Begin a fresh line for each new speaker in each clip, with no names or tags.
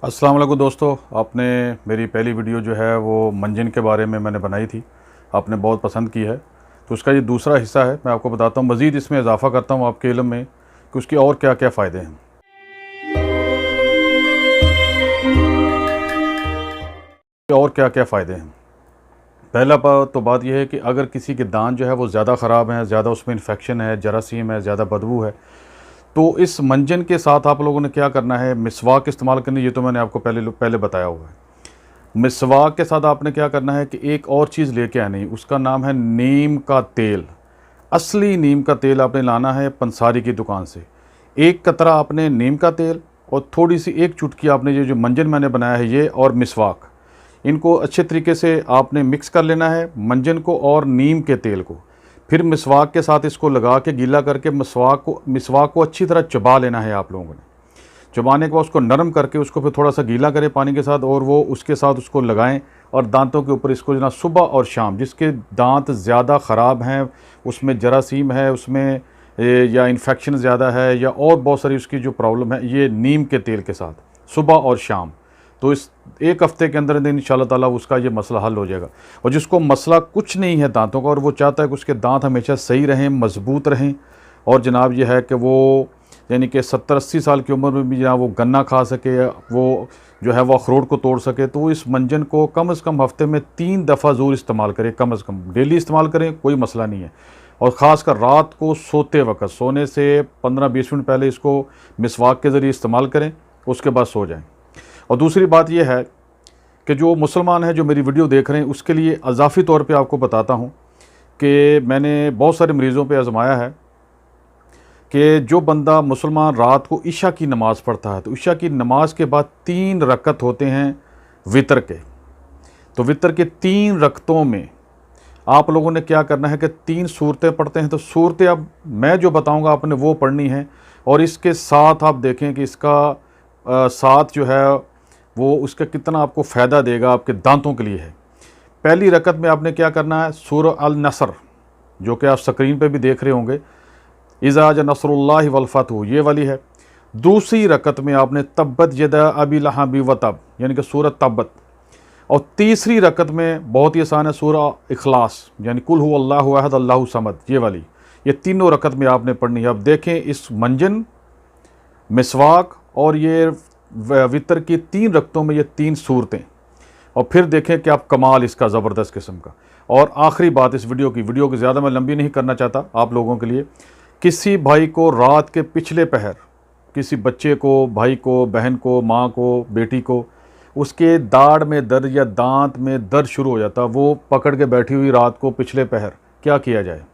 अस्सलाम वालेकुम दोस्तों, आपने मेरी पहली वीडियो जो है वो मंजन के बारे में मैंने बनाई थी। आपने बहुत पसंद की है, तो उसका ये दूसरा हिस्सा है। मैं आपको बताता हूँ, मज़ीद इसमें इजाफ़ा करता हूँ आपके इल्म में कि उसके और क्या क्या फ़ायदे हैं। और क्या क्या फ़ायदे हैं। पहला तो बात यह है कि अगर किसी के दांत जो है वो ज़्यादा ख़राब हैं, ज़्यादा उसमें इन्फेक्शन है, जरासीम है, ज़्यादा बदबू है, तो इस मंजन के साथ आप लोगों ने क्या करना है, मिसवाक इस्तेमाल करनी। ये तो मैंने आपको पहले बताया हुआ है। मिसवाक के साथ आपने क्या करना है कि एक और चीज़ लेके आनी है, उसका नाम है नीम का तेल। असली नीम का तेल आपने लाना है पंसारी की दुकान से। एक कतरा आपने नीम का तेल और थोड़ी सी एक चुटकी आपने ये जो मंजन मैंने बनाया है ये और मिसवाक, इनको अच्छे तरीके से आपने मिक्स कर लेना है, मंजन को और नीम के तेल को। फिर मिसवाक के साथ इसको लगा के गीला करके मिसवाक को अच्छी तरह चबा लेना है आप लोगों ने। चबाने के बाद उसको नरम करके उसको फिर थोड़ा सा गीला करें पानी के साथ, और वो उसके साथ उसको लगाएं और दांतों के ऊपर इसको जो ना सुबह और शाम, जिसके दांत ज़्यादा ख़राब हैं, उसमें जरासीम है, उसमें या इन्फेक्शन ज़्यादा है या और बहुत सारी उसकी जो प्रॉब्लम है, ये नीम के तेल के साथ सुबह और शाम, तो इस एक हफ़्ते के अंदर इंशाल्लाह ताला उसका ये मसला हल हो जाएगा। और जिसको मसला कुछ नहीं है दांतों का और वो चाहता है कि उसके दांत हमेशा सही रहें, मज़बूत रहें, और जनाब ये है कि वो यानी कि 70-80 साल की उम्र में भी जहाँ वो गन्ना खा सके, वो जो है वो अखरोट को तोड़ सके, तो इस मंजन को कम से कम हफ्ते में 3 दफ़ा ज़रूर इस्तेमाल करें। कम से कम डेली इस्तेमाल करें, कोई मसला नहीं है। और ख़ासकर रात को सोते वक्त, सोने से 15-20 मिनट पहले इसको मिसवाक के ज़रिए इस्तेमाल करें, उसके बाद सो जाएँ। और दूसरी बात यह है कि जो मुसलमान हैं जो मेरी वीडियो देख रहे हैं, उसके लिए अज़ाफ़ी तौर पे आपको बताता हूँ कि मैंने बहुत सारे मरीज़ों पे आज़माया है कि जो बंदा मुसलमान रात को इशा की नमाज़ पढ़ता है, तो इशा की नमाज के बाद 3 रकत होते हैं वितर के। तो वितर के 3 रकतों में आप लोगों ने क्या करना है कि 3 सूरतें पढ़ते हैं। तो सूरतें अब मैं जो बताऊंगा आपने वो पढ़नी है, और इसके साथ आप देखें कि इसका साथ जो है वो उसका कितना आपको फ़ायदा देगा, आपके दांतों के लिए है। पहली रकत में आपने क्या करना है, सूरह अल नसर, जो कि आप स्क्रीन पे भी देख रहे होंगे, इज़ा जा नसरुल्लाहि वल फतह, ये वाली है। दूसरी रकत में आपने तब्बत यदा अबी लहबी व तब, यानी कि सूरह तब्बत। और तीसरी रकत में बहुत ही आसान है, सूरह इखलास, यानी कुल हु अल्लाहु अहद अल्लाहु समद, ये वाली। ये तीनों रकत में आपने पढ़नी है। अब देखें इस मंजन, मिसवाक और ये वितर की 3 रकतों में ये 3 सूरतें, और फिर देखें कि आप कमाल इसका ज़बरदस्त किस्म का। और आखिरी बात इस वीडियो की ज़्यादा मैं लंबी नहीं करना चाहता आप लोगों के लिए, किसी भाई को रात के पिछले पहर, किसी बच्चे को, भाई को, बहन को, माँ को, बेटी को, उसके दाढ़ में दर्द या दांत में दर्द शुरू हो जाता, वो पकड़ के बैठी हुई रात को पिछले पहर, क्या किया जाए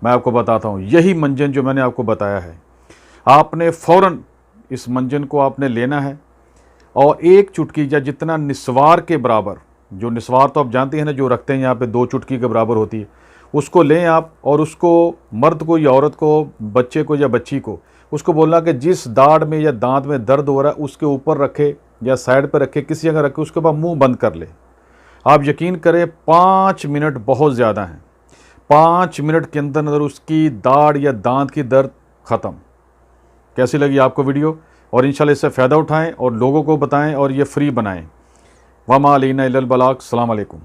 मैं आपको बताता हूँ। यही मंजन जो मैंने आपको बताया है, आपने फ़ौरन इस मंजन को आपने लेना है और एक चुटकी या जितना निस्वार के बराबर, जो निस्वार तो आप जानते हैं ना, जो रखते हैं यहाँ पे 2 चुटकी के बराबर होती है, उसको लें आप, और उसको मर्द को या औरत को, बच्चे को या बच्ची को, उसको बोलना कि जिस दाढ़ में या दांत में दर्द हो रहा है उसके ऊपर रखे या साइड पर रखे, किसी जगह रखे, उसके बाद मुंह बंद कर ले। आप यकीन करें 5 मिनट बहुत ज़्यादा हैं, 5 मिनट के अंदर अंदर उसकी दाढ़ या दांत की दर्द ख़त्म। कैसी लगी आपको वीडियो? और इंशाल्लाह इससे फ़ायदा उठाएँ और लोगों को बताएँ और ये फ्री बनाएँ। वमा अलैना इल्लल बलाग। अस्सलाम वालेकुम।